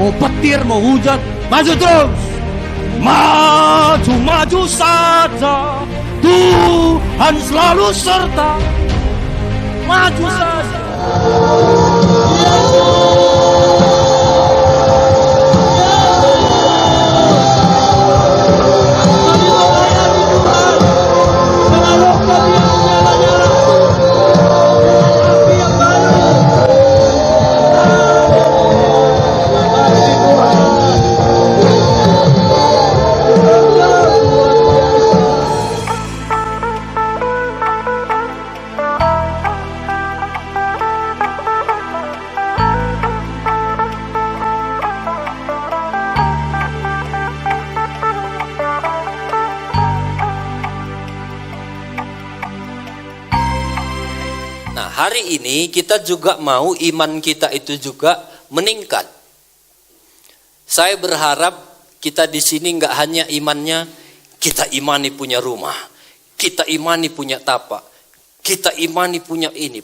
Mau petir, mau hujan, maju terus. Maju saja. Tuhan selalu serta. Maju saja. Hari ini kita juga mau iman kita itu juga meningkat. Saya berharap kita di sini nggak hanya imannya kita imani punya rumah, kita imani punya tapak, kita imani punya ini,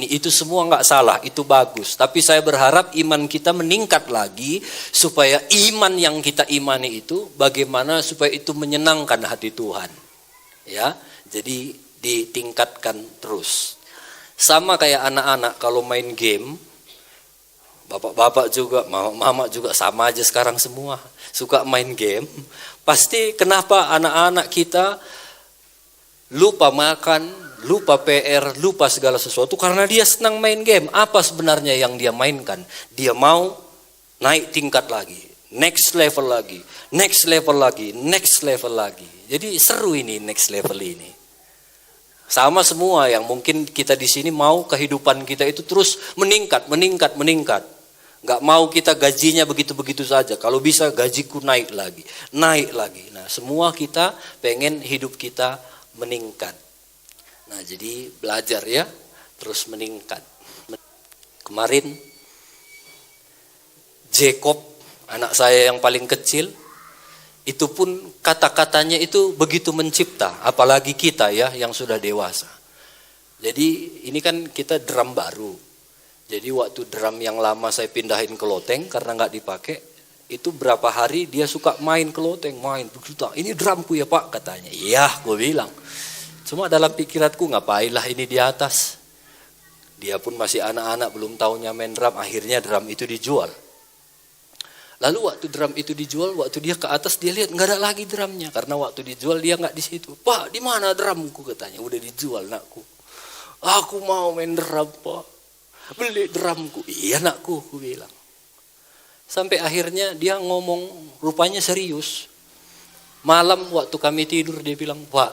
itu semua nggak salah, itu bagus. Tapi saya berharap iman kita meningkat lagi supaya iman yang kita imani itu bagaimana supaya itu menyenangkan hati Tuhan. Ya, jadi ditingkatkan terus. Sama kayak anak-anak kalau main game, bapak-bapak juga, mama juga sama aja sekarang semua suka main game. Pasti kenapa anak-anak kita lupa makan, lupa PR, lupa segala sesuatu karena dia senang main game. Apa sebenarnya yang dia mainkan? Dia mau naik tingkat lagi, next level lagi, next level lagi, next level lagi. Jadi seru ini next level ini. Sama semua yang mungkin kita di sini mau kehidupan kita itu terus meningkat. Nggak mau kita gajinya begitu-begitu saja. Kalau bisa gajiku naik lagi. Nah, semua kita pengen hidup kita meningkat. Nah, jadi belajar ya, terus meningkat. Kemarin Jacob, anak saya yang paling kecil, itu pun kata-katanya itu begitu mencipta, apalagi kita ya yang sudah dewasa. Jadi ini kan kita drum baru. Jadi waktu drum yang lama saya pindahin ke loteng karena nggak dipakai, itu berapa hari dia suka main ke loteng, main begitu. Ini drumku ya Pak katanya. Iya, gue bilang. Cuma dalam pikiranku ngapainlah ini di atas. Dia pun masih anak-anak belum tahunya main drum, akhirnya drum itu dijual. Lalu waktu drum itu dijual, waktu dia ke atas dia lihat nggak ada lagi drumnya karena waktu dijual dia nggak di situ. Pak, di mana drumku katanya? Udah dijual nakku. Aku mau main drum Pak. Beli drumku. Iya nakku, aku bilang. Sampai akhirnya dia ngomong rupanya serius. Malam waktu kami tidur dia bilang, Pak,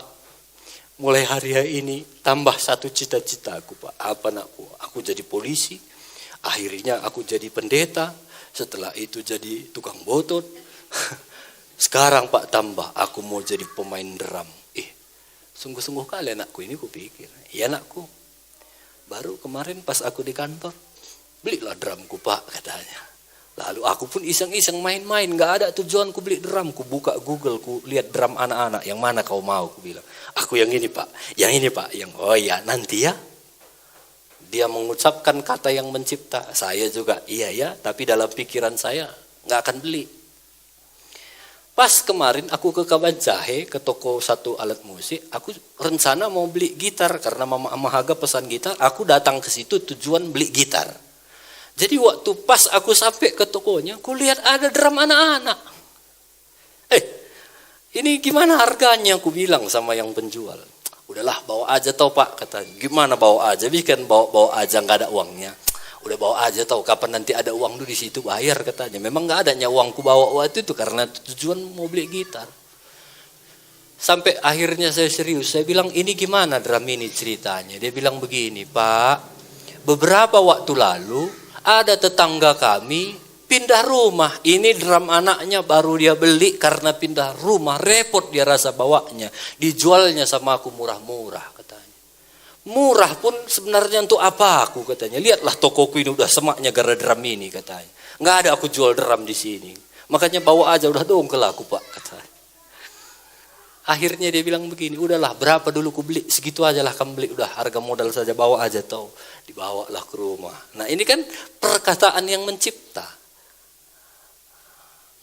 mulai hari ini tambah satu cita-cita aku Pak. Apa nakku? Aku jadi polisi. Akhirnya aku jadi pendeta. Setelah itu jadi tukang botot. Sekarang Pak tambah, aku mau jadi pemain drum. Sungguh-sungguh kali anakku ini kupikir. Iya anakku. Baru kemarin pas aku di kantor, belilah drumku Pak katanya. Lalu aku pun iseng-iseng main-main. Gak ada tujuan ku beli drum. Ku buka Google, ku lihat drum anak-anak. Yang mana kau mau? Ku bilang. Aku yang ini Pak. Yang ini Pak. Oh ya nanti ya. Dia mengucapkan kata yang mencipta. Saya juga iya ya, tapi dalam pikiran saya nggak akan beli. Pas kemarin aku ke Kaban Jahe, ke toko satu alat musik, aku rencana mau beli gitar karena Mama Amahaga pesan gitar. Aku datang ke situ tujuan beli gitar. Jadi waktu pas aku sampai ke tokonya, aku lihat ada drum anak-anak. Ini gimana harganya? Aku bilang sama yang penjual. Udahlah bawa aja tau Pak katanya. Gimana bawa aja? Bikin bawa aja nggak ada uangnya. Udah bawa aja tau kapan nanti ada uang dulu di situ bayar katanya. Memang nggak adanya uangku bawa waktu itu karena tujuan mau beli gitar. Sampai akhirnya saya serius. Saya bilang ini gimana drum ini ceritanya? Dia bilang begini Pak. Beberapa waktu lalu ada tetangga kami pindah rumah, ini drum anaknya baru dia beli karena pindah rumah, repot dia rasa bawanya, dijualnya sama aku murah-murah katanya. Murah pun sebenarnya untuk apa aku katanya, lihatlah tokoku ini udah semaknya gara drum ini katanya. Nggak ada aku jual drum di sini, makanya bawa aja udah dongkel aku Pak katanya. Akhirnya dia bilang begini, udahlah berapa dulu ku beli, segitu aja lah kamu beli, udah harga modal saja bawa aja tau. Dibawalah ke rumah. Nah ini kan perkataan yang mencipta.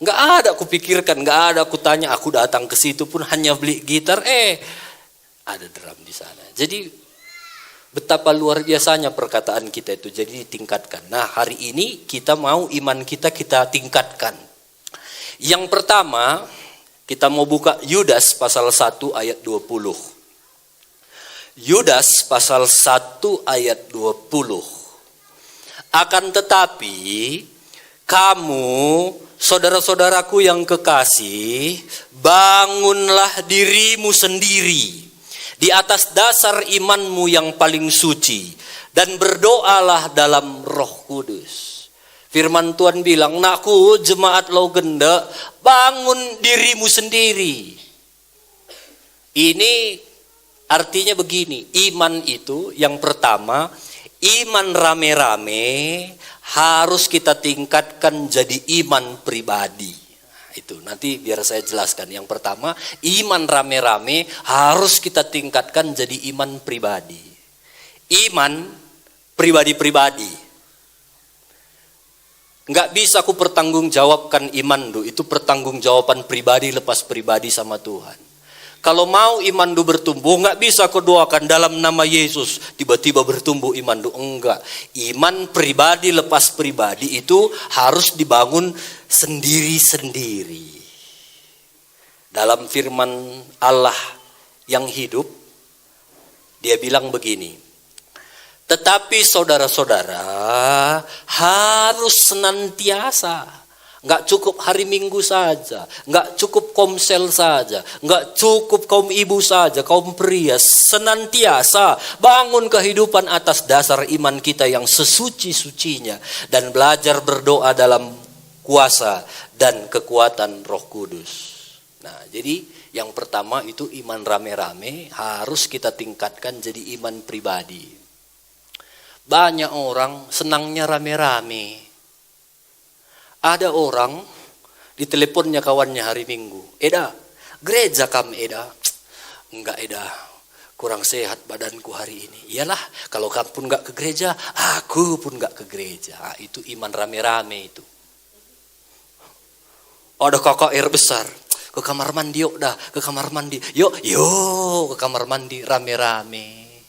Nggak ada aku pikirkan, nggak ada aku tanya, aku datang ke situ pun hanya beli gitar, ada drum di sana. Jadi betapa luar biasanya perkataan kita itu, jadi ditingkatkan. Nah hari ini kita mau iman kita tingkatkan. Yang pertama, kita mau buka Yudas pasal 1 ayat 20. Yudas pasal 1 ayat 20. Akan tetapi kamu, saudara-saudaraku yang kekasih, bangunlah dirimu sendiri di atas dasar imanmu yang paling suci dan berdoalah dalam Roh Kudus. Firman Tuhan bilang, "Nakku jemaat Logenda, bangun dirimu sendiri." Ini artinya begini, iman itu yang pertama, iman rame-rame harus kita tingkatkan jadi iman pribadi. Itu nanti biar saya jelaskan. Yang pertama, iman rame-rame harus kita tingkatkan jadi iman pribadi. Iman pribadi-pribadi. Enggak bisa aku pertanggungjawabkan iman itu pertanggungjawaban pribadi lepas pribadi sama Tuhan. Kalau mau iman bertumbuh, nggak bisa kau doakan dalam nama Yesus, tiba-tiba bertumbuh iman enggak. Iman pribadi lepas pribadi itu harus dibangun sendiri-sendiri. Dalam firman Allah yang hidup, dia bilang begini, tetapi saudara-saudara harus senantiasa. Nggak cukup hari Minggu saja, nggak cukup komsel saja, nggak cukup kaum ibu saja, kaum pria, senantiasa bangun kehidupan atas dasar iman kita yang sesuci-sucinya dan belajar berdoa dalam kuasa dan kekuatan Roh Kudus. Nah, jadi yang pertama itu iman rame-rame harus kita tingkatkan jadi iman pribadi. Banyak orang senangnya rame-rame. Ada orang diteleponnya kawannya hari Minggu, "Eda, gereja kamu Eda." "Enggak Eda, kurang sehat badanku hari ini." "Iyalah, kalau kamu pun enggak ke gereja, aku pun enggak ke gereja." Itu iman rame-rame itu. Ada KKR besar, ke kamar mandi yuk dah, ke kamar mandi. Yuk ke kamar mandi rame-rame.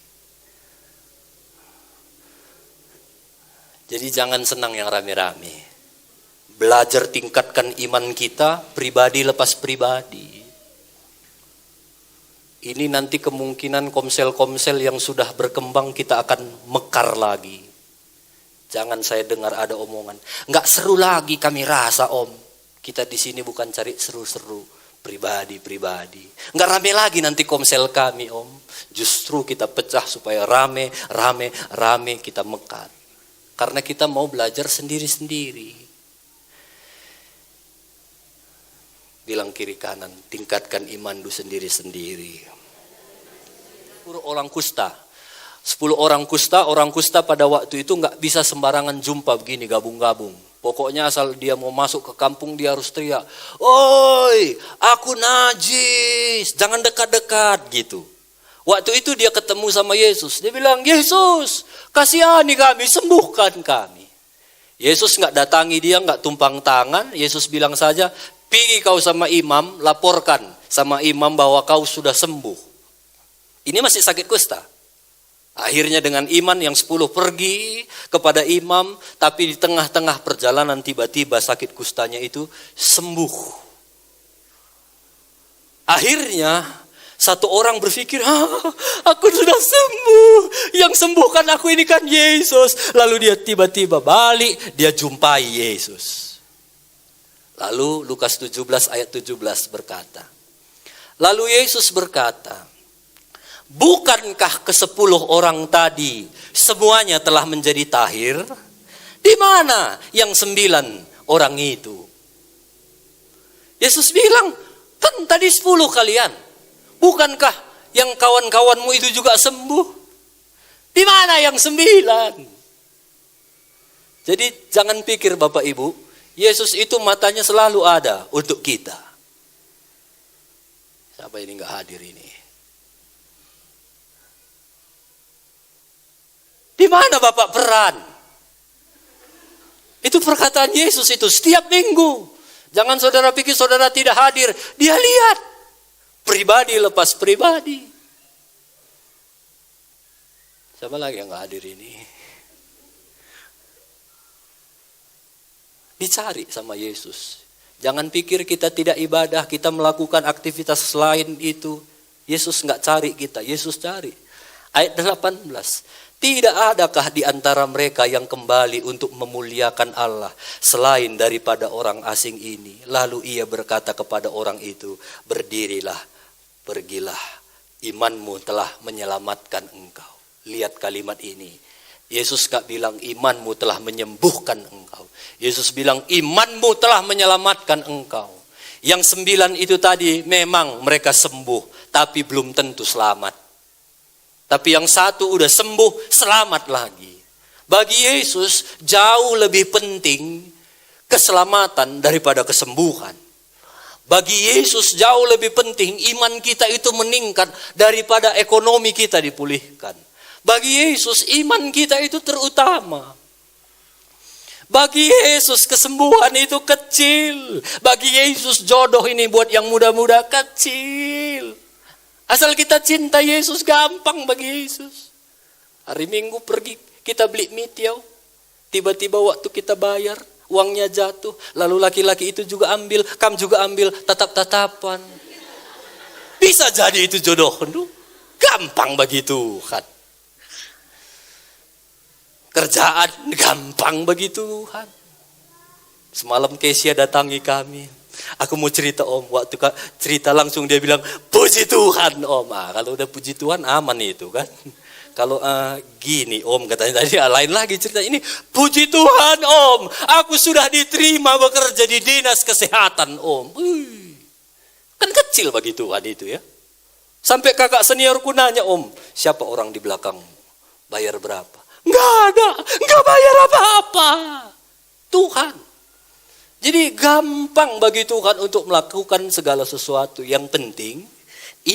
Jadi jangan senang yang rame-rame. Belajar tingkatkan iman kita pribadi lepas pribadi. Ini nanti kemungkinan komsel-komsel yang sudah berkembang kita akan mekar lagi. Jangan saya dengar ada omongan, "Nggak seru lagi kami rasa om." Kita di sini bukan cari seru-seru, pribadi-pribadi. Nggak rame lagi nanti komsel kami om. Justru kita pecah supaya rame kita mekar. Karena kita mau belajar sendiri-sendiri. Bilang kiri kanan, tingkatkan iman sendiri-sendiri. 10 orang kusta. 10 orang kusta pada waktu itu nggak bisa sembarangan jumpa begini gabung-gabung. Pokoknya asal dia mau masuk ke kampung dia harus teriak, "Oi, aku najis, jangan dekat-dekat," gitu. Waktu itu dia ketemu sama Yesus. Dia bilang, "Yesus, kasihani kami, sembuhkan kami." Yesus nggak datangi dia, nggak tumpang tangan. Yesus bilang saja, "Pergi kau sama imam, laporkan sama imam bahwa kau sudah sembuh." Ini masih sakit kusta. Akhirnya dengan iman yang 10 pergi kepada imam, tapi di tengah-tengah perjalanan tiba-tiba sakit kustanya itu sembuh. Akhirnya satu orang berpikir, "Aku sudah sembuh. Yang sembuhkan aku ini kan Yesus." Lalu dia tiba-tiba balik, dia jumpai Yesus. Lalu Lukas 17 ayat 17 berkata, lalu Yesus berkata, "Bukankah ke-10 orang tadi semuanya telah menjadi tahir? Di mana yang 9 orang itu?" Yesus bilang, "Kan tadi 10 kalian. Bukankah yang kawan-kawanmu itu juga sembuh? Di mana yang 9? Jadi jangan pikir Bapak Ibu, Yesus itu matanya selalu ada untuk kita. Siapa ini nggak hadir ini? Di mana Bapak peran? Itu perkataan Yesus itu setiap minggu. Jangan saudara pikir saudara tidak hadir. Dia lihat. Pribadi lepas pribadi. Siapa lagi yang gak hadir ini? Dicari sama Yesus. Jangan pikir kita tidak ibadah, kita melakukan aktivitas selain itu. Yesus gak cari kita, Yesus cari. Ayat 18. Tidak adakah di antara mereka yang kembali untuk memuliakan Allah selain daripada orang asing ini? Lalu ia berkata kepada orang itu, berdirilah, pergilah, imanmu telah menyelamatkan engkau. Lihat kalimat ini. Yesus gak bilang imanmu telah menyembuhkan engkau. Yesus bilang imanmu telah menyelamatkan engkau. Yang 9 itu tadi memang mereka sembuh, tapi belum tentu selamat. Tapi yang satu udah sembuh, selamat lagi. Bagi Yesus jauh lebih penting keselamatan daripada kesembuhan. Bagi Yesus jauh lebih penting iman kita itu meningkat daripada ekonomi kita dipulihkan. Bagi Yesus iman kita itu terutama. Bagi Yesus kesembuhan itu kecil. Bagi Yesus jodoh ini buat yang muda-muda kecil. Asal kita cinta Yesus, gampang bagi Yesus. Hari Minggu pergi kita beli mitiau. Tiba-tiba waktu kita bayar, uangnya jatuh. Lalu laki-laki itu juga ambil, kamu juga ambil, tatap-tatapan. Bisa jadi itu jodoh. Gampang bagi Tuhan. Kerjaan gampang bagi Tuhan. Semalam Kesia datangi kami. Aku mau cerita om, waktu cerita langsung dia bilang, puji Tuhan om. Kalau udah puji Tuhan aman itu kan. Kalau gini om katanya tadi, lain lagi cerita ini, puji Tuhan om, aku sudah diterima bekerja di dinas kesehatan om. Kan kecil bagi Tuhan itu ya. Sampai kakak seniorku nanya om, siapa orang di belakang? Bayar berapa? Nggak ada, nggak bayar apa-apa. Tuhan. Jadi gampang bagi Tuhan untuk melakukan segala sesuatu. Yang penting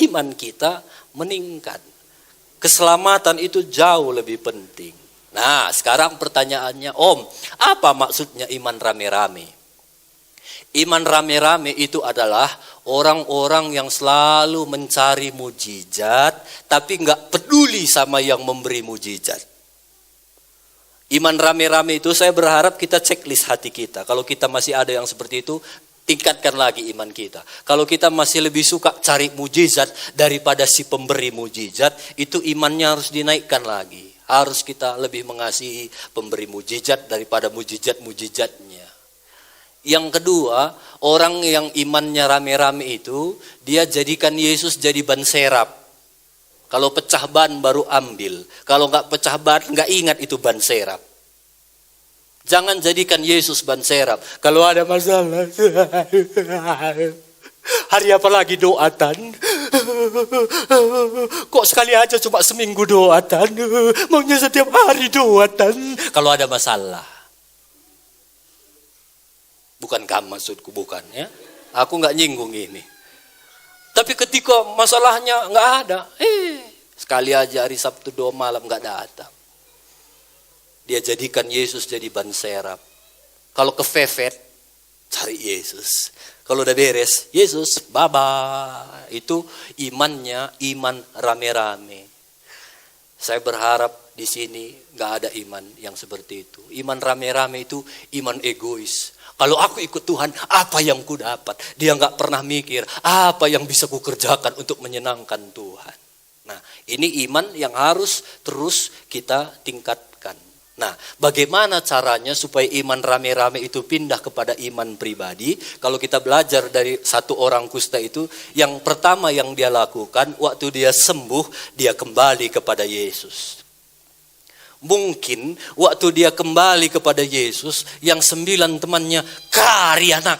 iman kita meningkat. Keselamatan itu jauh lebih penting. Nah sekarang pertanyaannya om, apa maksudnya iman rame-rame? Iman rame-rame itu adalah orang-orang yang selalu mencari mujizat tapi nggak peduli sama yang memberi mujizat. Iman rame-rame itu saya berharap kita checklist hati kita. Kalau kita masih ada yang seperti itu, tingkatkan lagi iman kita. Kalau kita masih lebih suka cari mujizat daripada si pemberi mujizat, itu imannya harus dinaikkan lagi. Harus kita lebih mengasihi pemberi mujizat daripada mujizat-mujizatnya. Yang kedua, orang yang imannya rame-rame itu, dia jadikan Yesus jadi ban serap. Kalau pecah ban baru ambil. Kalau nggak pecah ban, nggak ingat itu ban serap. Jangan jadikan Yesus ban serap. Kalau ada masalah, hari apa lagi doatan? Kok sekali aja cuma seminggu doatan? Maunya setiap hari doatan. Kalau ada masalah. Bukan kamu maksudku, bukan ya. Aku nggak nyinggung ini. Tapi ketika masalahnya nggak ada, sekali aja hari Sabtu 2 malam nggak datang. Dia jadikan Yesus jadi ban serap. Kalau kefefet, cari Yesus. Kalau udah beres, Yesus, bye-bye. Itu imannya, iman rame-rame. Saya berharap di sini nggak ada iman yang seperti itu. Iman rame-rame itu iman egois. Kalau aku ikut Tuhan, apa yang ku dapat? Dia nggak pernah mikir, apa yang bisa ku kerjakan untuk menyenangkan Tuhan. Nah, ini iman yang harus terus kita tingkatkan. Nah, bagaimana caranya supaya iman rame-rame itu pindah kepada iman pribadi? Kalau kita belajar dari satu orang kusta itu, yang pertama yang dia lakukan, waktu dia sembuh, dia kembali kepada Yesus. Mungkin waktu dia kembali kepada Yesus, yang 9 temannya, kari anak.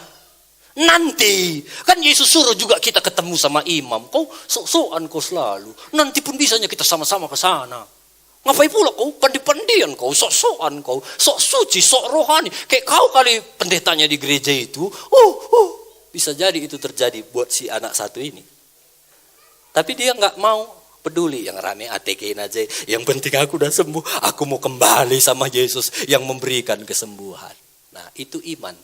Nanti, kan Yesus suruh juga kita ketemu sama imam. Kau sok-sokan kau selalu. Nanti pun bisanya kita sama-sama ke sana. Ngapain pula kau pandi-pandian kau, sok-sokan kau, sok suci, sok rohani. Kayak kau kali pendetanya di gereja itu. Bisa jadi itu terjadi buat si anak satu ini. Tapi dia nggak mau peduli, yang rame ATK-in aja. Yang penting aku udah sembuh, aku mau kembali sama Yesus yang memberikan kesembuhan. Nah itu iman.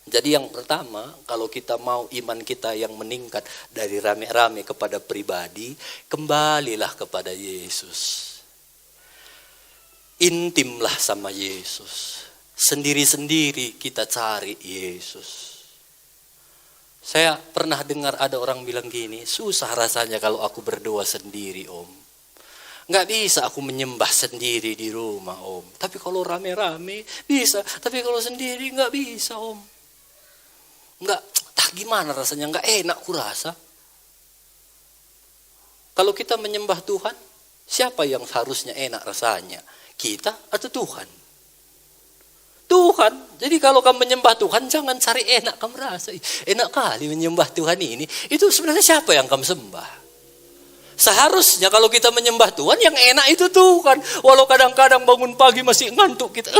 Jadi yang pertama, kalau kita mau iman kita yang meningkat dari rame-rame kepada pribadi, kembalilah kepada Yesus. Intimlah sama Yesus. Sendiri-sendiri kita cari Yesus. Saya pernah dengar ada orang bilang gini, susah rasanya kalau aku berdoa sendiri, Om. Nggak bisa aku menyembah sendiri di rumah, Om. Tapi kalau rame-rame bisa, tapi kalau sendiri nggak bisa, Om. Enggak, gimana rasanya, enggak enak kurasa. Kalau kita menyembah Tuhan, siapa yang harusnya enak rasanya? Kita atau Tuhan? Tuhan. Jadi kalau kamu menyembah Tuhan, jangan cari enak kamu rasa. Enak kali menyembah Tuhan ini. Itu sebenarnya siapa yang kamu sembah? Seharusnya kalau kita menyembah Tuhan, yang enak itu Tuhan. Walau kadang-kadang bangun pagi masih ngantuk kita.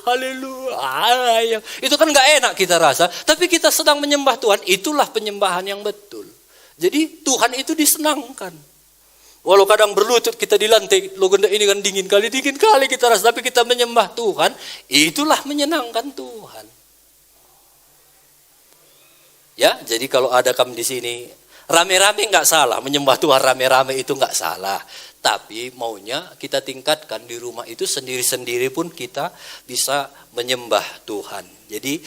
Haleluya. Itu kan gak enak kita rasa. Tapi kita sedang menyembah Tuhan, itulah penyembahan yang betul. Jadi Tuhan itu disenangkan. Walau kadang berlutut kita di lantai, logenda ini kan dingin kali kita rasa. Tapi kita menyembah Tuhan, itulah menyenangkan Tuhan. Ya, jadi kalau ada kamu di sini, rame-rame nggak salah, menyembah Tuhan rame-rame itu nggak salah. Tapi maunya kita tingkatkan di rumah itu sendiri-sendiri pun kita bisa menyembah Tuhan. Jadi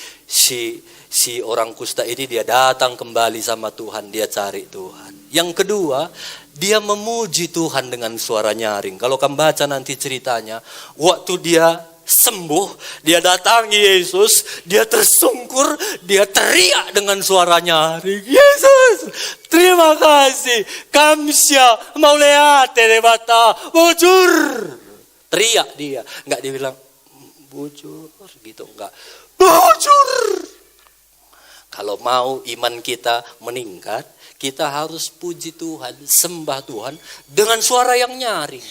si orang kusta ini dia datang kembali sama Tuhan, dia cari Tuhan. Yang kedua, dia memuji Tuhan dengan suara nyaring. Kalau kamu baca nanti ceritanya, waktu dia sembuh, dia datangi Yesus, dia tersungkur, dia teriak dengan suara nyaring. Yesus, terima kasih, kamsya, mauleate debata, bujur. Teriak dia, enggak dia bilang bujur gitu, enggak. Bujur. Kalau mau iman kita meningkat, kita harus puji Tuhan, sembah Tuhan dengan suara yang nyaring.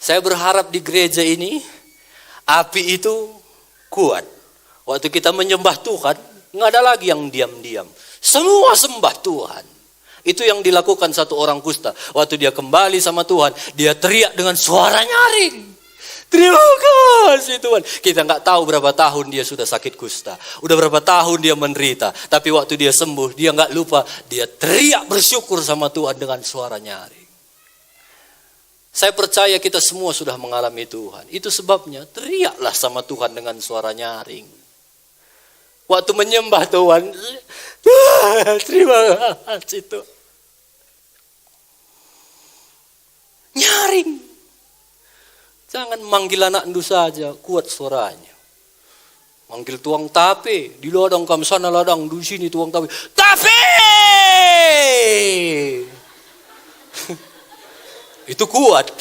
Saya berharap di gereja ini api itu kuat. Waktu kita menyembah Tuhan, nggak ada lagi yang diam-diam. Semua sembah Tuhan. Itu yang dilakukan satu orang kusta. Waktu dia kembali sama Tuhan, dia teriak dengan suara nyaring. Terima kasih Tuhan. Kita nggak tahu berapa tahun dia sudah sakit kusta. Udah berapa tahun dia menderita. Tapi waktu dia sembuh, dia nggak lupa. Dia teriak bersyukur sama Tuhan dengan suara nyaring. Saya percaya kita semua sudah mengalami Tuhan. Itu sebabnya teriaklah sama Tuhan dengan suara nyaring. Waktu menyembah Tuhan, terima kasih Tuhan. Nyaring. Jangan manggil anak ndu saja, kuat suaranya. Manggil tuang tape, di ladang kamu sana ladang, di sini tuang tape. Tape! Itu kuat.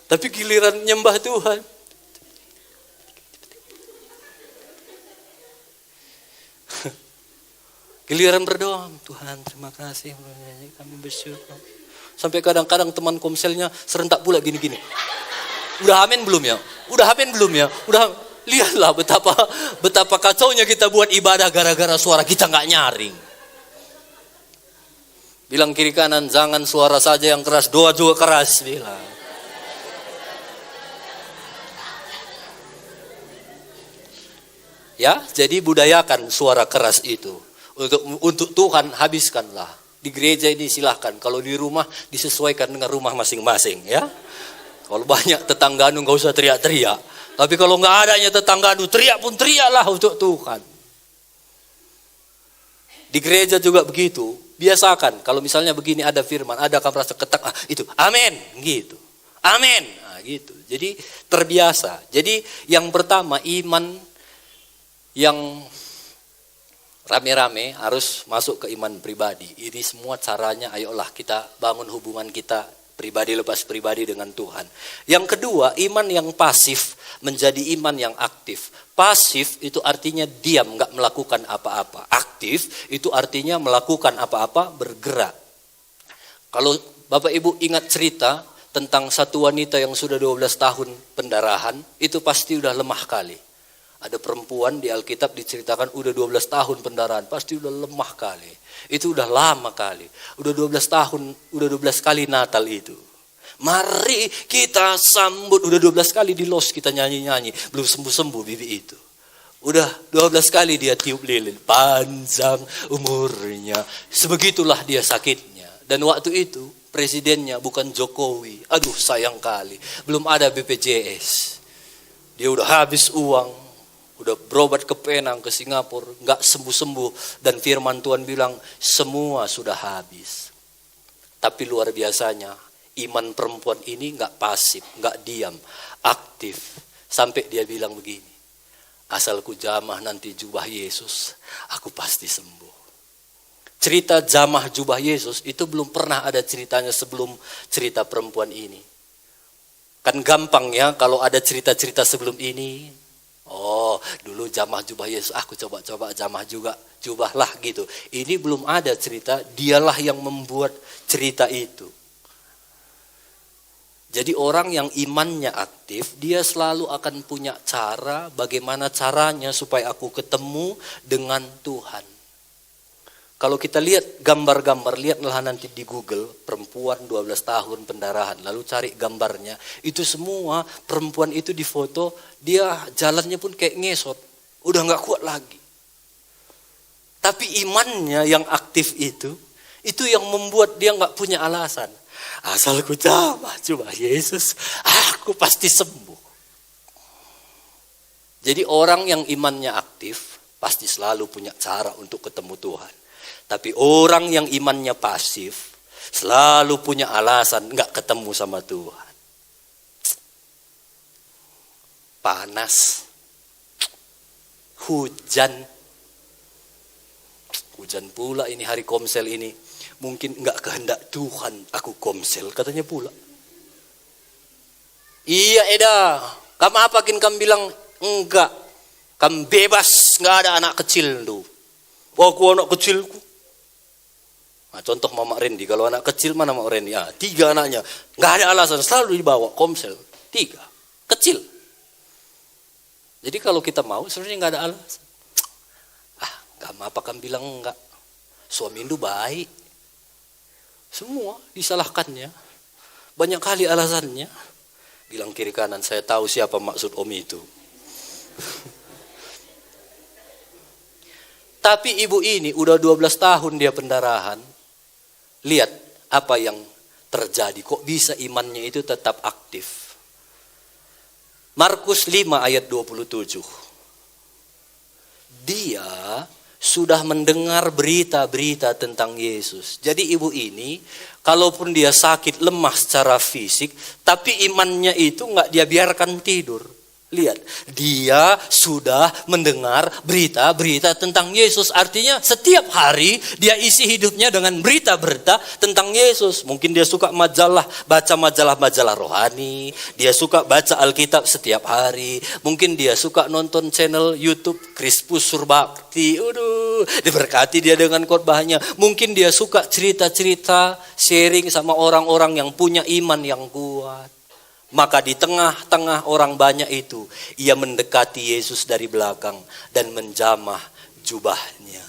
Tapi giliran nyembah Tuhan. Giliran berdoa, Tuhan terima kasih, kami bersyukur. Sampai kadang-kadang teman komselnya serentak pula gini-gini. Udah amin belum ya? Udah amin belum ya? Udah, lihatlah betapa kacaunya kita buat ibadah gara-gara suara kita nggak nyaring. Bilang kiri kanan, jangan suara saja yang keras, doa juga keras. Bilang. Ya, jadi budayakan suara keras itu. Untuk Tuhan habiskanlah. Di gereja ini silahkan. Kalau di rumah disesuaikan dengan rumah masing-masing ya. Kalau banyak tetangganu nggak usah teriak-teriak. Tapi kalau nggak adanya tetangganu, teriak pun teriaklah untuk Tuhan. Di gereja juga begitu. Biasakan kalau misalnya begini ada firman, ada kamu rasa ketak, itu amin gitu. Amin. Nah, gitu. Jadi terbiasa. Jadi yang pertama iman yang rame-rame harus masuk ke iman pribadi. Ini semua caranya ayolah kita bangun hubungan kita pribadi lepas pribadi dengan Tuhan. Yang kedua, iman yang pasif menjadi iman yang aktif. Pasif itu artinya diam, nggak melakukan apa-apa. Aktif itu artinya melakukan apa-apa, bergerak. Kalau Bapak Ibu ingat cerita tentang satu wanita yang sudah 12 tahun pendarahan, itu pasti udah lemah kali. Ada perempuan di Alkitab diceritakan udah 12 tahun pendarahan, pasti udah lemah kali. Itu udah lama kali. Udah 12 tahun, udah 12 kali Natal itu. Mari kita sambut, udah 12 kali di los kita nyanyi-nyanyi. Belum sembuh-sembuh bibi itu. Udah 12 kali dia tiup lilin. Panjang umurnya. Sebegitulah dia sakitnya. Dan waktu itu presidennya bukan Jokowi. Aduh sayang kali. Belum ada BPJS. Dia udah habis uang. Udah berobat ke Penang, ke Singapura. Gak sembuh-sembuh. Dan firman Tuhan bilang semua sudah habis. Tapi luar biasanya iman perempuan ini gak pasif, gak diam. Aktif. Sampai dia bilang begini. Asal ku jamah nanti jubah Yesus, aku pasti sembuh. Cerita jamah jubah Yesus itu belum pernah ada ceritanya sebelum cerita perempuan ini. Kan gampang ya kalau ada cerita-cerita sebelum ini. Oh, dulu jamah jubah Yesus, aku coba-coba jamah juga, jubahlah gitu. Ini belum ada cerita, dialah yang membuat cerita itu. Jadi orang yang imannya aktif, dia selalu akan punya cara, bagaimana caranya supaya aku ketemu dengan Tuhan. Kalau kita lihat gambar-gambar, lihatlah nanti di Google, perempuan 12 tahun pendarahan, lalu cari gambarnya. Itu semua perempuan itu difoto, dia jalannya pun kayak ngesot, udah gak kuat lagi. Tapi imannya yang aktif itu yang membuat dia gak punya alasan. Asal ku jamah jubah Yesus, aku pasti sembuh. Jadi orang yang imannya aktif pasti selalu punya cara untuk ketemu Tuhan. Tapi orang yang imannya pasif selalu punya alasan gak ketemu sama Tuhan. Panas, hujan pula ini hari Komsel ini. Mungkin enggak kehendak Tuhan aku Komsel, katanya pula. Iya Eda, kamu apa kamu bilang enggak. Kamu bebas, enggak ada anak kecil tuh. Aku anak kecilku. Nah, contoh Mama Rendi, kalau anak kecil mana Mama Rendi? 3 anaknya, enggak ada alasan, selalu dibawa Komsel. 3, kecil. Jadi kalau kita mau sebenarnya enggak ada alasan. Kamu apa kamu bilang enggak. Suami itu baik. Semua disalahkannya. Banyak kali alasannya. Bilang kiri kanan, saya tahu siapa maksud Om itu. Tapi ibu ini udah 12 tahun dia pendarahan. Lihat apa yang terjadi. Kok bisa imannya itu tetap aktif. Markus 5 ayat 27. Dia sudah mendengar berita-berita tentang Yesus. Jadi ibu ini, kalaupun dia sakit, lemah secara fisik, tapi imannya itu enggak dia biarkan tidur. Lihat, dia sudah mendengar berita-berita tentang Yesus. Artinya setiap hari dia isi hidupnya dengan berita-berita tentang Yesus. Mungkin dia suka baca majalah-majalah rohani. Dia suka baca Alkitab setiap hari. Mungkin dia suka nonton channel YouTube Krispus Surbakti. Diberkati dia dengan khotbahnya. Mungkin dia suka cerita-cerita, sharing sama orang-orang yang punya iman yang kuat. Maka di tengah-tengah orang banyak itu, ia mendekati Yesus dari belakang dan menjamah jubahnya.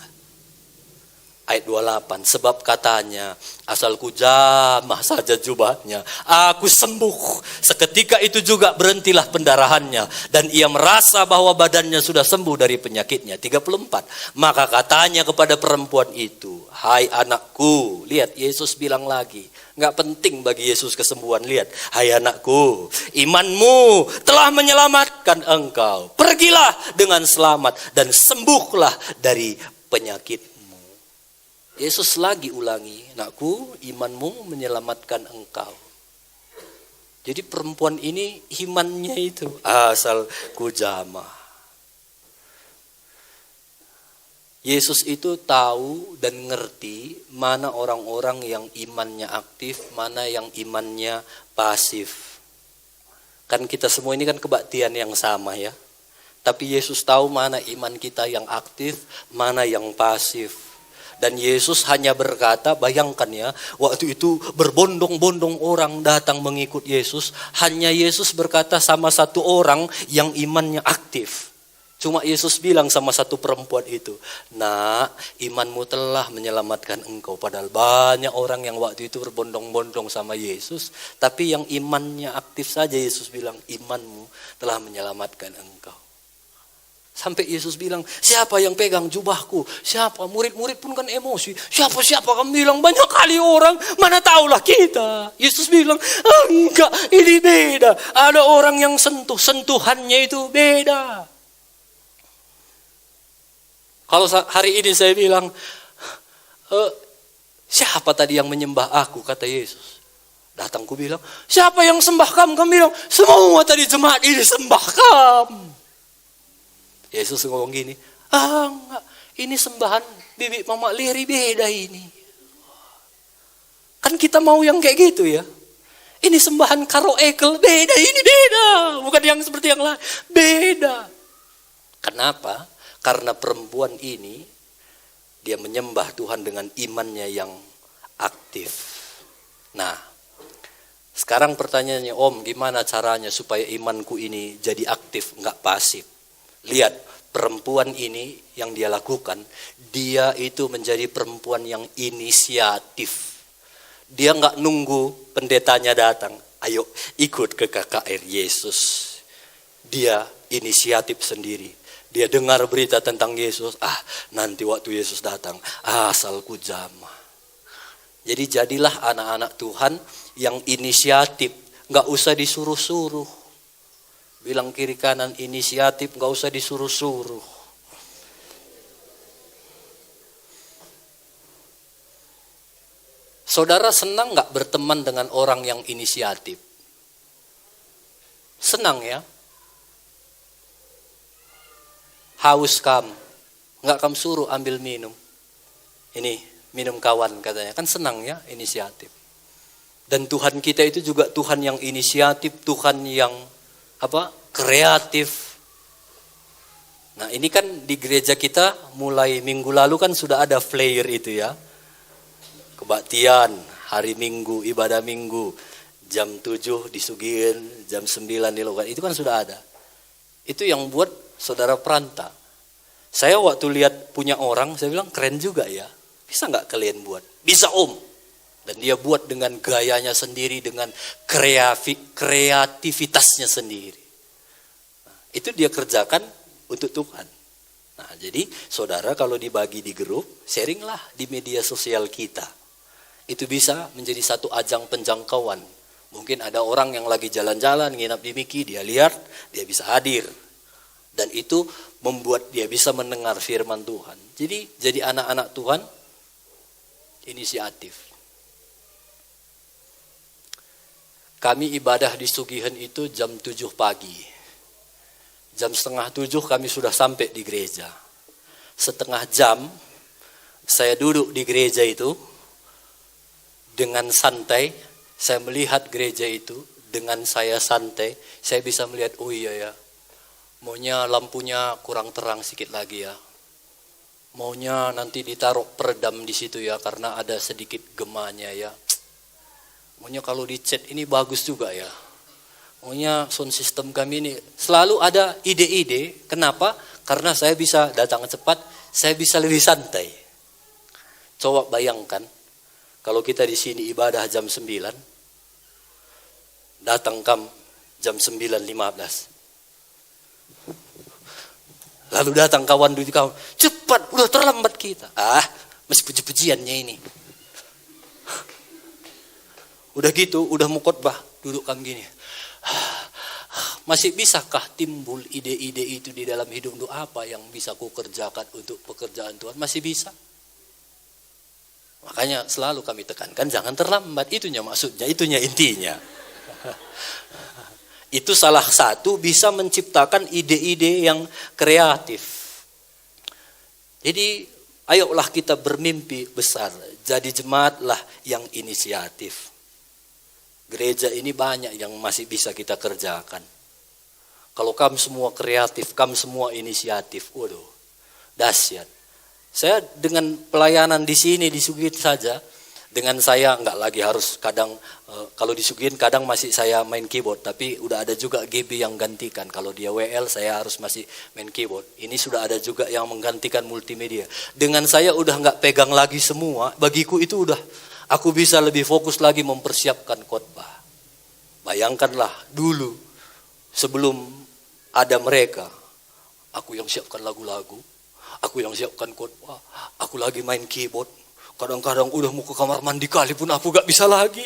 Ayat 28, sebab katanya, asal ku jamah saja jubahnya, aku sembuh. Seketika itu juga berhentilah pendarahannya, dan ia merasa bahwa badannya sudah sembuh dari penyakitnya. 34, maka katanya kepada perempuan itu, hai anakku, lihat Yesus bilang lagi, gak penting bagi Yesus kesembuhan, lihat, hai anakku, imanmu telah menyelamatkan engkau. Pergilah dengan selamat dan sembuhlah dari penyakitmu. Yesus lagi ulangi, anakku, imanmu menyelamatkan engkau. Jadi perempuan ini imannya itu asal ku jamah. Yesus itu tahu dan ngerti mana orang-orang yang imannya aktif, mana yang imannya pasif. Kan kita semua ini kan kebaktian yang sama ya. Tapi Yesus tahu mana iman kita yang aktif, mana yang pasif. Dan Yesus hanya berkata, bayangkan ya, waktu itu berbondong-bondong orang datang mengikut Yesus. Hanya Yesus berkata sama satu orang yang imannya aktif. Cuma Yesus bilang sama satu perempuan itu, nak, imanmu telah menyelamatkan engkau. Padahal banyak orang yang waktu itu berbondong-bondong sama Yesus. Tapi yang imannya aktif saja Yesus bilang, imanmu telah menyelamatkan engkau. Sampai Yesus bilang, siapa yang pegang jubahku? Siapa? Murid-murid pun kan emosi. Siapa kamu bilang? Banyak kali orang, mana tahulah kita. Yesus bilang, enggak, ini beda. Ada orang yang sentuhannya itu beda. Kalau hari ini saya bilang, siapa tadi yang menyembah aku? Kata Yesus. Datang ku bilang, siapa yang sembah kamu? Kamu bilang, semua tadi jemaat ini sembah kamu. Yesus ngomong gini, enggak, ini sembahan bibi mama Liri beda ini. Kan kita mau yang kayak gitu ya. Ini sembahan Karo Ekel beda, ini beda. Bukan yang seperti yang lain, beda. Kenapa? Karena perempuan ini, dia menyembah Tuhan dengan imannya yang aktif. Nah, sekarang pertanyaannya, Om, gimana caranya supaya imanku ini jadi aktif, enggak pasif? Lihat, perempuan ini yang dia lakukan, dia itu menjadi perempuan yang inisiatif. Dia enggak nunggu pendetanya datang, ayo ikut ke KKR Yesus. Dia inisiatif sendiri. Dia dengar berita tentang Yesus, nanti waktu Yesus datang, asalku jamah. Jadi jadilah anak-anak Tuhan yang inisiatif, enggak usah disuruh-suruh. Bilang kiri kanan inisiatif, gak usah disuruh-suruh. Saudara senang gak berteman dengan orang yang inisiatif? Senang ya? Haus kamu, gak kamu suruh ambil minum. Ini minum kawan katanya, kan senang ya inisiatif. Dan Tuhan kita itu juga Tuhan yang inisiatif, Tuhan yang kreatif. Nah ini kan di gereja kita mulai minggu lalu kan sudah ada flyer itu ya. Kebaktian, hari Minggu, ibadah Minggu, jam 7 disugihin, jam 9 dilakukan. Itu kan sudah ada. Itu yang buat saudara Pranta. Saya waktu lihat punya orang, saya bilang keren juga ya. Bisa gak kalian buat? Bisa Om. Dan dia buat dengan gayanya sendiri, dengan kreativitasnya sendiri. Nah, itu dia kerjakan untuk Tuhan. Nah, jadi saudara kalau dibagi di grup, sharinglah di media sosial kita. Itu bisa menjadi satu ajang penjangkauan. Mungkin ada orang yang lagi jalan-jalan, nginap di Miki, dia lihat, dia bisa hadir. Dan itu membuat dia bisa mendengar firman Tuhan. Jadi anak-anak Tuhan, inisiatif. Kami ibadah di Sugihan itu jam 7 pagi. Jam 6:30 kami sudah sampai di gereja. Setengah jam saya duduk di gereja itu dengan santai. Saya melihat gereja itu dengan saya santai. Saya bisa melihat, oh iya ya, maunya lampunya kurang terang sedikit lagi ya. Maunya nanti ditaruh peredam di situ ya, karena ada sedikit gemanya ya. Maunya kalau dicat ini bagus juga ya. Maunya sound system kami ini selalu ada ide-ide. Kenapa? Karena saya bisa datang cepat, saya bisa lebih santai. Coba bayangkan kalau kita di sini ibadah jam 9, datang jam 9.15. Lalu datang kawan duduk kawan, cepat, udah terlambat kita. Masih puji-pujiannya ini. Udah gitu, udah mau khotbah, duduk gini. Masih bisakah timbul ide-ide itu di dalam hidup? Untuk apa yang bisa ku kerjakan untuk pekerjaan Tuhan? Masih bisa. Makanya selalu kami tekankan, jangan terlambat. Itunya maksudnya, itunya intinya. Itu salah satu bisa menciptakan ide-ide yang kreatif. Jadi ayolah kita bermimpi besar. Jadi jemaatlah yang inisiatif. Gereja ini banyak yang masih bisa kita kerjakan. Kalau kamu semua kreatif, kamu semua inisiatif, waduh, dahsyat. Saya dengan pelayanan di sini di Sugihan saja, dengan saya enggak lagi harus kadang kalau di Sugihan kadang masih saya main keyboard, tapi udah ada juga GB yang gantikan. Kalau dia WL saya harus masih main keyboard. Ini sudah ada juga yang menggantikan multimedia. Dengan saya udah enggak pegang lagi semua, bagiku itu udah aku bisa lebih fokus lagi mempersiapkan khotbah. Bayangkanlah dulu sebelum ada mereka, Aku yang siapkan lagu-lagu, aku yang siapkan khotbah, aku lagi main keyboard. Kadang-kadang udah mau ke kamar mandi kali pun aku gak bisa lagi.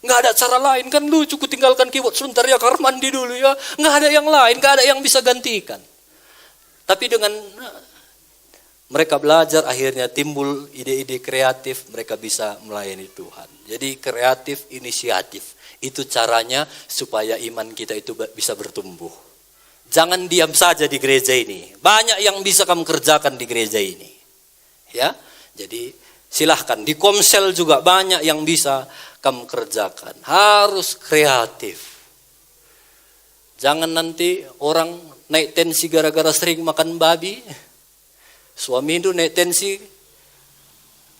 Gak ada cara lain, kan lucu ku tinggalkan keyboard sebentar ya, kamar mandi dulu ya. Gak ada yang lain, gak ada yang bisa gantikan. Tapi dengan mereka belajar, akhirnya timbul ide-ide kreatif, mereka bisa melayani Tuhan. Jadi kreatif, inisiatif, itu caranya supaya iman kita itu bisa bertumbuh. Jangan diam saja di gereja ini. Banyak yang bisa kamu kerjakan di gereja ini. Ya, jadi silahkan. Di Komsel juga banyak yang bisa kamu kerjakan. Harus kreatif. Jangan nanti orang naik tensi gara-gara sering makan babi. Suami itu naik tensi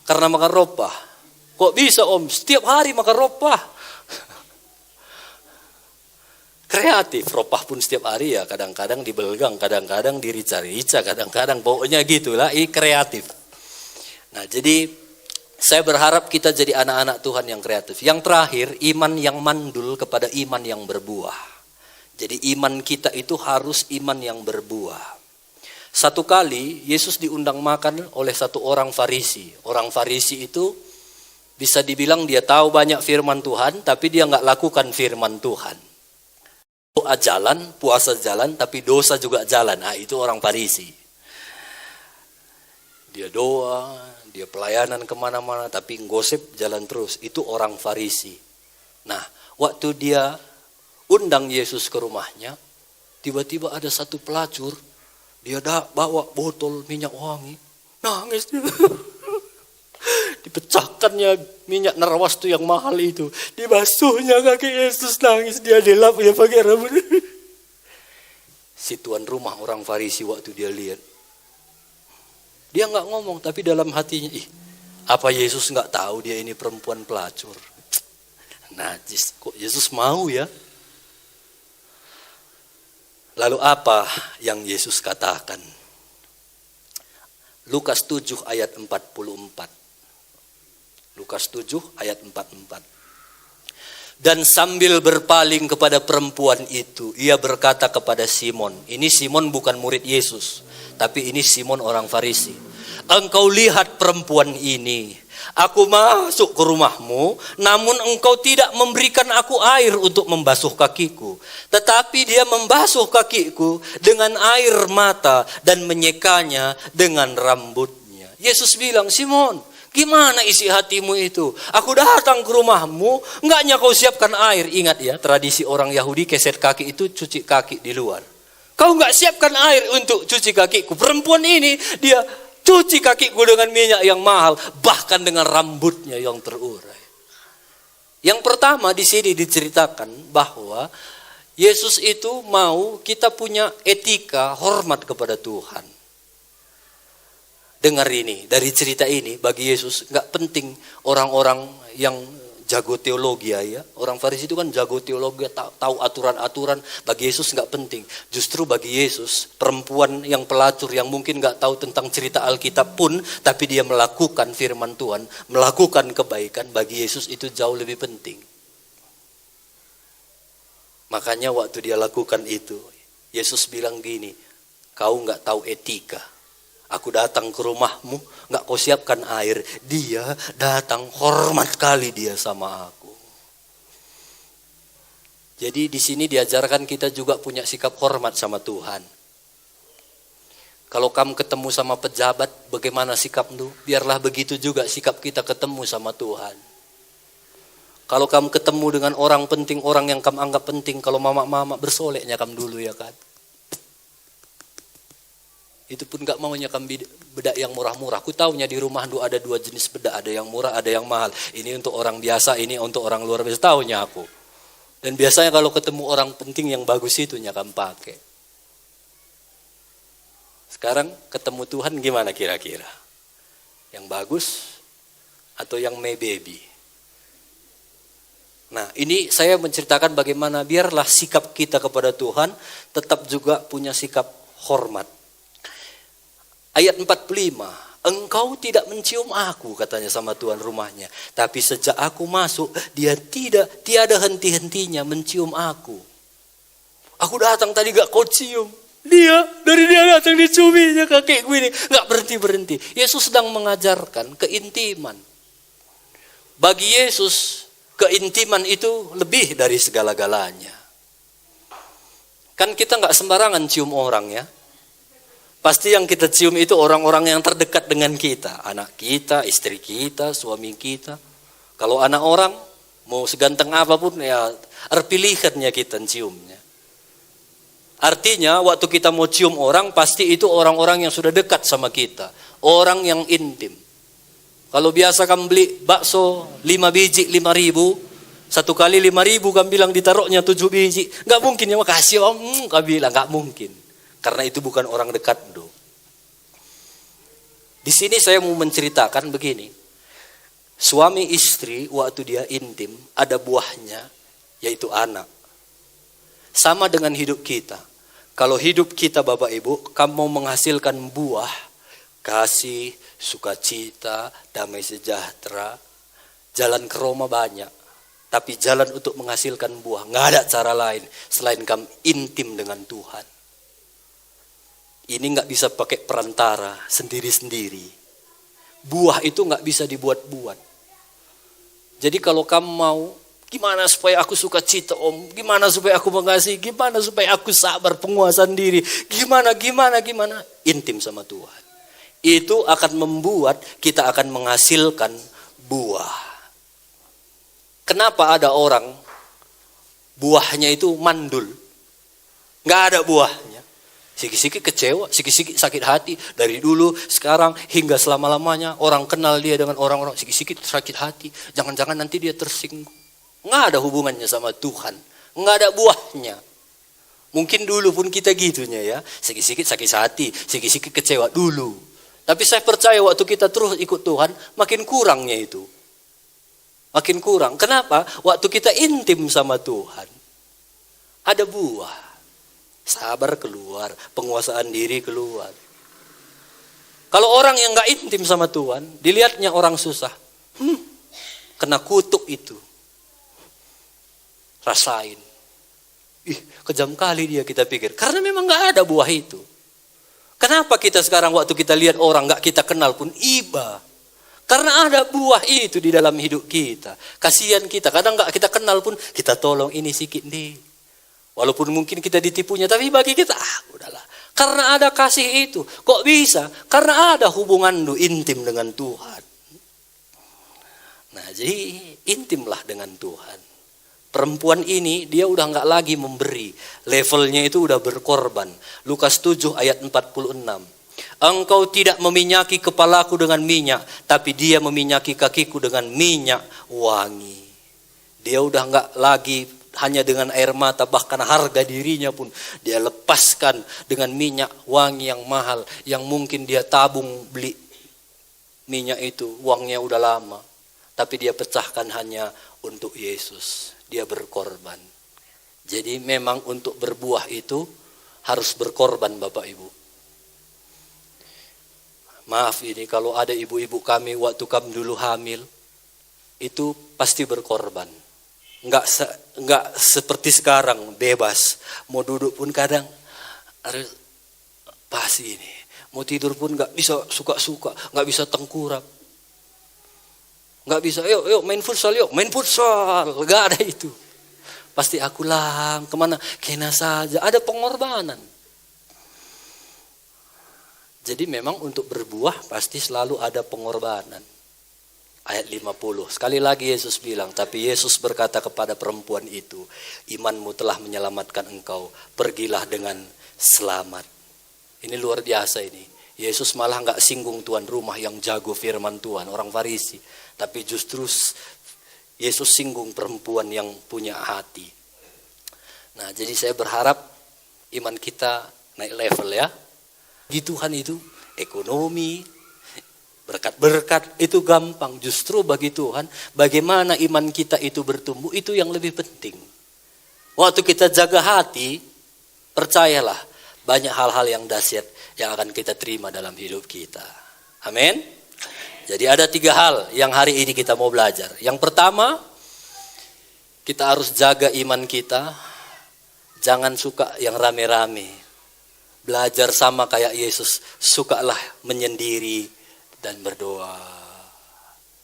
karena makan ropah. Kok bisa om? Setiap hari makan ropah. Kreatif, ropah pun setiap hari ya. Kadang-kadang dibelgang, kadang-kadang dirica-rica, kadang-kadang pokoknya gitulah. Kreatif. Nah jadi saya berharap kita jadi anak-anak Tuhan yang kreatif. Yang terakhir, iman yang mandul kepada iman yang berbuah. Jadi iman kita itu harus iman yang berbuah. Satu kali Yesus diundang makan oleh satu orang Farisi. Orang Farisi itu bisa dibilang dia tahu banyak firman Tuhan, tapi dia nggak lakukan firman Tuhan. Doa jalan, puasa jalan, tapi dosa juga jalan. Nah itu orang Farisi. Dia doa, dia pelayanan kemana-mana, tapi gosip jalan terus. Itu orang Farisi. Nah waktu dia undang Yesus ke rumahnya, tiba-tiba ada satu pelacur. Dia bawa botol minyak wangi. Nangis dia. Dipecahkannya minyak narwastu yang mahal itu. Dibasuhnya kaki Yesus, nangis. Dia dilap, dia pakai rambut. Si tuan rumah orang Farisi waktu dia lihat. Dia gak ngomong, tapi dalam hatinya, apa Yesus gak tahu dia ini perempuan pelacur? Najis, kok Yesus mau ya? Lalu apa yang Yesus katakan? Lukas 7 ayat 44. Lukas 7 ayat 44. Dan sambil berpaling kepada perempuan itu, ia berkata kepada Simon. Ini Simon bukan murid Yesus, tapi ini Simon orang Farisi. Engkau lihat perempuan ini. Aku masuk ke rumahmu, namun engkau tidak memberikan aku air untuk membasuh kakiku. Tetapi dia membasuh kakiku dengan air mata dan menyekanya dengan rambutnya. Yesus bilang, Simon, gimana isi hatimu itu? Aku datang ke rumahmu, enggaknya kau siapkan air. Ingat ya, tradisi orang Yahudi keset kaki itu cuci kaki di luar. Kau enggak siapkan air untuk cuci kakiku. Perempuan ini dia cuci kakiku dengan minyak yang mahal, bahkan dengan rambutnya yang terurai. Yang pertama di sini diceritakan bahwa Yesus itu mau kita punya etika hormat kepada Tuhan. Dengar ini, dari cerita ini bagi Yesus nggak penting orang-orang yang jago teologi ya. Orang Farisi itu kan jago teologi, tahu aturan-aturan. Bagi Yesus nggak penting. Justru bagi Yesus, perempuan yang pelacur yang mungkin nggak tahu tentang cerita Alkitab pun, tapi dia melakukan firman Tuhan, melakukan kebaikan, bagi Yesus itu jauh lebih penting. Makanya waktu dia lakukan itu, Yesus bilang gini, kau nggak tahu etika. Aku datang ke rumahmu, gak kau siapkan air. Dia datang, hormat kali dia sama aku. Jadi di sini diajarkan kita juga punya sikap hormat sama Tuhan. Kalau kamu ketemu sama pejabat, bagaimana sikapmu? Biarlah begitu juga sikap kita ketemu sama Tuhan. Kalau kamu ketemu dengan orang penting, orang yang kamu anggap penting, kalau mama-mama bersoleknya kamu dulu ya kan. Itu pun gak mau nyakam bedak yang murah-murah. Aku tahunya di rumah ada dua jenis bedak. Ada yang murah, ada yang mahal. Ini untuk orang biasa, ini untuk orang luar biasa. Tahunya aku. Dan biasanya kalau ketemu orang penting yang bagus itu nyakam pakai. Sekarang ketemu Tuhan gimana kira-kira? Yang bagus atau yang baby? Nah ini saya menceritakan bagaimana biarlah sikap kita kepada Tuhan tetap juga punya sikap hormat. Ayat 45, engkau tidak mencium aku, katanya sama tuan rumahnya. Tapi sejak aku masuk, dia tiada henti-hentinya mencium aku. Aku datang tadi gak kau cium. Dari dia datang diciuminya kakek gue ini. Gak berhenti-berhenti. Yesus sedang mengajarkan keintiman. Bagi Yesus, keintiman itu lebih dari segala-galanya. Kan kita gak sembarangan cium orang ya. Pasti yang kita cium itu orang-orang yang terdekat dengan kita. Anak kita, istri kita, suami kita. Kalau anak orang, mau seganteng apapun ya terpilihkannya kita ciumnya. Artinya waktu kita mau cium orang, pasti itu orang-orang yang sudah dekat sama kita. Orang yang intim. Kalau biasa kamu beli bakso 5 biji 5.000, satu kali 5.000 kamu bilang ditaruhnya 7 biji. Gak mungkin ya, makasih om, kamu bilang gak mungkin. Karena itu bukan orang dekat. Di sini saya mau menceritakan begini. Suami istri waktu dia intim, ada buahnya, yaitu anak. Sama dengan hidup kita. Kalau hidup kita Bapak Ibu, kamu mau menghasilkan buah, kasih, sukacita, damai sejahtera, jalan ke Roma banyak. Tapi jalan untuk menghasilkan buah, nggak ada cara lain selain kamu intim dengan Tuhan. Ini nggak bisa pakai perantara sendiri-sendiri. Buah itu nggak bisa dibuat-buat. Jadi kalau kamu mau, gimana supaya aku sukacita om? Gimana supaya aku mengasihi? Gimana supaya aku sabar, penguasaan diri? Gimana? Intim sama Tuhan. Itu akan membuat kita akan menghasilkan buah. Kenapa ada orang buahnya itu mandul? Nggak ada buahnya. Sikit-sikit kecewa, sikit-sikit sakit hati. Dari dulu, sekarang, hingga selama-lamanya. Orang kenal dia dengan orang-orang, sikit-sikit sakit hati. Jangan-jangan nanti dia tersinggung. Nggak ada hubungannya sama Tuhan. Nggak ada buahnya. Mungkin dulu pun kita gitunya ya. Sikit-sikit sakit hati, sikit-sikit kecewa dulu. Tapi saya percaya waktu kita terus ikut Tuhan, makin kurangnya itu. Makin kurang. Kenapa? Waktu kita intim sama Tuhan, ada buah. Sabar keluar, penguasaan diri keluar. Kalau orang yang nggak intim sama Tuhan, dilihatnya orang susah. Kena kutuk itu. Rasain. Kejam kali dia kita pikir. Karena memang nggak ada buah itu. Kenapa kita sekarang waktu kita lihat orang nggak kita kenal pun iba? Karena ada buah itu di dalam hidup kita. Kasihan kita. Kadang nggak kita kenal pun kita tolong ini sikit nih. Walaupun mungkin kita ditipunya, tapi bagi kita, udahlah. Karena ada kasih itu. Kok bisa? Karena ada hubungan lu intim dengan Tuhan. Nah, jadi intimlah dengan Tuhan. Perempuan ini, dia udah nggak lagi memberi. Levelnya itu udah berkorban. Lukas 7 ayat 46. Engkau tidak meminyaki kepalaku dengan minyak, tapi dia meminyaki kakiku dengan minyak wangi. Dia udah nggak lagi hanya dengan air mata, bahkan harga dirinya pun dia lepaskan dengan minyak wangi yang mahal, yang mungkin dia tabung beli minyak itu, uangnya udah lama, tapi dia pecahkan hanya untuk Yesus. Dia berkorban. Jadi memang untuk berbuah itu harus berkorban Bapak Ibu. Maaf ini kalau ada ibu-ibu kami waktu kami dulu hamil, itu pasti berkorban. Enggak seperti sekarang bebas. Mau duduk pun kadang harus pasti ini. Mau tidur pun enggak bisa suka-suka, enggak bisa tengkurap. Enggak bisa, yuk main futsal, enggak ada itu. Pasti aku lang kemana, kena saja, ada pengorbanan. Jadi memang untuk berbuah pasti selalu ada pengorbanan. Ayat 50. Sekali lagi Yesus bilang, tapi Yesus berkata kepada perempuan itu, imanmu telah menyelamatkan engkau, pergilah dengan selamat. Ini luar biasa ini. Yesus malah nggak singgung tuan rumah yang jago firman Tuhan, orang Farisi. Tapi justru Yesus singgung perempuan yang punya hati. Nah, jadi saya berharap iman kita naik level ya. Di Tuhan itu ekonomi, berkat-berkat itu gampang. Justru bagi Tuhan, bagaimana iman kita itu bertumbuh, itu yang lebih penting. Waktu kita jaga hati, percayalah, banyak hal-hal yang dahsyat yang akan kita terima dalam hidup kita. Amin. Jadi ada 3 hal yang hari ini kita mau belajar. Yang pertama, kita harus jaga iman kita. Jangan suka yang rame-rame. belajar sama kayak Yesus. Sukalah menyendiri dan berdoa.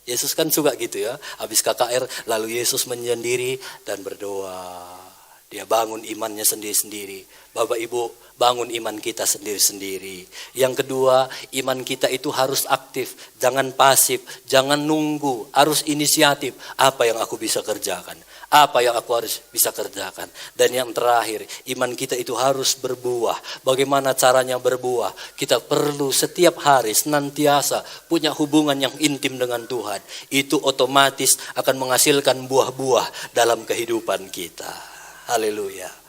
Yesus kan suka gitu ya. Habis KKR lalu Yesus menyendiri dan berdoa. Dia bangun imannya sendiri-sendiri. Bapak Ibu, bangun iman kita sendiri-sendiri. Yang kedua, iman kita itu harus aktif. Jangan pasif, jangan nunggu. Harus inisiatif. Apa yang aku bisa kerjakan? Apa yang aku harus bisa kerjakan? Dan yang terakhir, iman kita itu harus berbuah. Bagaimana caranya berbuah? Kita perlu setiap hari senantiasa punya hubungan yang intim dengan Tuhan. Itu otomatis akan menghasilkan buah-buah dalam kehidupan kita. Haleluya.